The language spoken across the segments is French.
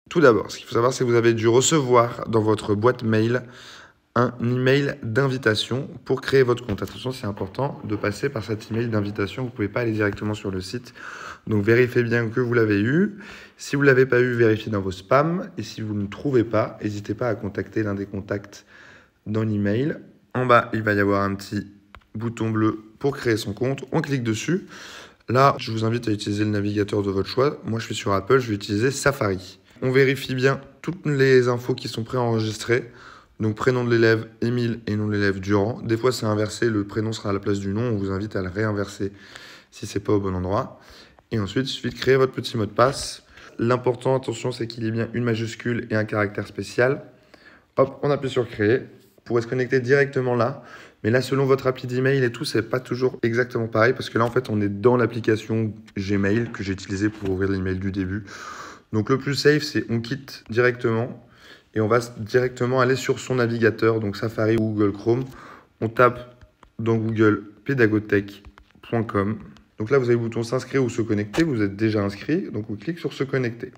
Tout d'abord, ce qu'il faut savoir, c'est que vous avez dû recevoir dans votre boîte mail un email d'invitation pour créer votre compte. Attention, c'est important de passer par cet email d'invitation. Vous ne pouvez pas aller directement sur le site. Donc, vérifiez bien que vous l'avez eu. Si vous ne l'avez pas eu, vérifiez dans vos spams. Et si vous ne trouvez pas, n'hésitez pas à contacter l'un des contacts dans l'email. En bas, il va y avoir un petit bouton bleu pour créer son compte. On clique dessus. Là, je vous invite à utiliser le navigateur de votre choix. Moi, je suis sur Apple, je vais utiliser Safari. On vérifie bien toutes les infos qui sont préenregistrées. Donc, prénom de l'élève, Émile, et nom de l'élève, Durand. Des fois, c'est inversé, le prénom sera à la place du nom. On vous invite à le réinverser si ce n'est pas au bon endroit. Et ensuite, il suffit de créer votre petit mot de passe. L'important, attention, c'est qu'il y ait bien une majuscule et un caractère spécial. Hop, on appuie sur créer. Vous pourrez se connecter directement là. Mais là, selon votre appli d'email et tout, c'est pas toujours exactement pareil parce que là, en fait, on est dans l'application Gmail que j'ai utilisée pour ouvrir l'email du début. Donc, le plus safe, c'est on quitte directement et on va directement aller sur son navigateur, donc Safari ou Google Chrome. On tape dans Google pédagothèque.com. Donc là, vous avez le bouton s'inscrire ou se connecter. Vous êtes déjà inscrit, donc on clique sur se connecter.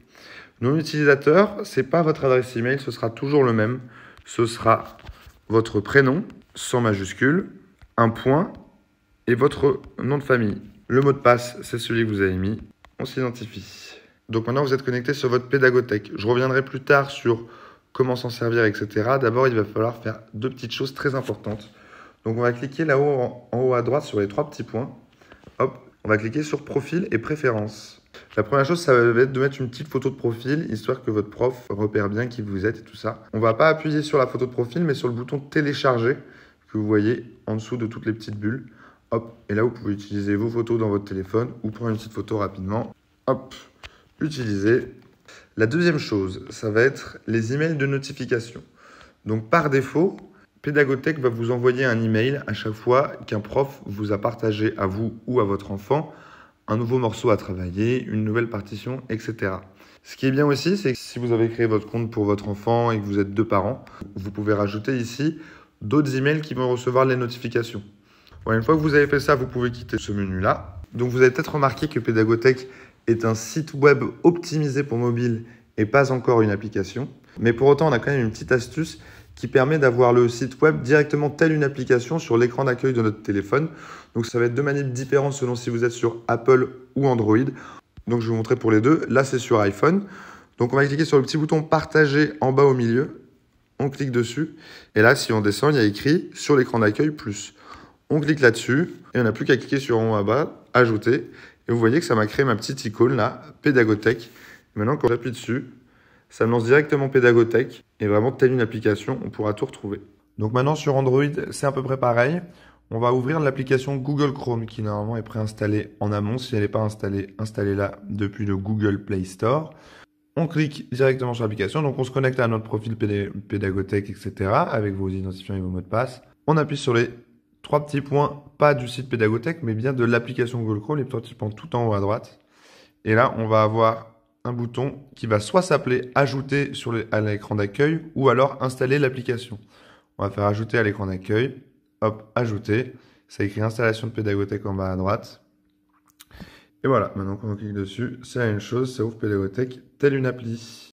Nom utilisateur, c'est pas votre adresse email, ce sera toujours le même. Ce sera votre prénom sans majuscule, un point et votre nom de famille. Le mot de passe, c'est celui que vous avez mis. On s'identifie. Donc maintenant, vous êtes connecté sur votre pédagothèque. Je reviendrai plus tard sur comment s'en servir, etc. D'abord, il va falloir faire deux petites choses très importantes. Donc, on va cliquer là-haut, en haut à droite, sur les trois petits points. Hop, on va cliquer sur Profil et Préférences. La première chose, ça va être de mettre une petite photo de profil, histoire que votre prof repère bien qui vous êtes et tout ça. On ne va pas appuyer sur la photo de profil, mais sur le bouton Télécharger, que vous voyez en dessous de toutes les petites bulles. Hop, et là, vous pouvez utiliser vos photos dans votre téléphone ou prendre une petite photo rapidement. Hop, utiliser. La deuxième chose, ça va être les emails de notification. Donc, par défaut, Pédagothèque va vous envoyer un email à chaque fois qu'un prof vous a partagé à vous ou à votre enfant un nouveau morceau à travailler, une nouvelle partition, etc. Ce qui est bien aussi, c'est que si vous avez créé votre compte pour votre enfant et que vous êtes deux parents, vous pouvez rajouter ici d'autres emails qui vont recevoir les notifications. Voilà, une fois que vous avez fait ça, vous pouvez quitter ce menu-là. Donc vous avez peut-être remarqué que Pédagothèque est un site web optimisé pour mobile et pas encore une application. Mais pour autant, on a quand même une petite astuce qui permet d'avoir le site web directement telle une application sur l'écran d'accueil de notre téléphone. Donc ça va être deux manips différentes selon si vous êtes sur Apple ou Android. Donc je vais vous montrer pour les deux. Là, c'est sur iPhone. Donc on va cliquer sur le petit bouton partager en bas au milieu. On clique dessus. Et là, si on descend, il y a écrit sur l'écran d'accueil plus. On clique là-dessus et on n'a plus qu'à cliquer sur en haut à bas, ajouter. Et vous voyez que ça m'a créé ma petite icône là, Pédagothèque. Maintenant, quand j'appuie dessus, ça me lance directement Pédagothèque. Et vraiment, telle une application, on pourra tout retrouver. Donc maintenant, sur Android, c'est à peu près pareil. On va ouvrir l'application Google Chrome qui normalement est préinstallée en amont. Si elle n'est pas installée, installez-la depuis le Google Play Store. On clique directement sur l'application. Donc on se connecte à notre profil Pédagothèque, etc. avec vos identifiants et vos mots de passe. On appuie sur les trois petits points, pas du site Pédagothèque, mais bien de l'application Google Chrome, les trois petits points tout en haut à droite. Et là, on va avoir un bouton qui va soit s'appeler ajouter à l'écran d'accueil ou alors installer l'application. On va faire ajouter à l'écran d'accueil. Hop, ajouter. Ça écrit installation de Pédagothèque en bas à droite. Et voilà, maintenant qu'on clique dessus, c'est la même chose, ça ouvre Pédagothèque telle une appli.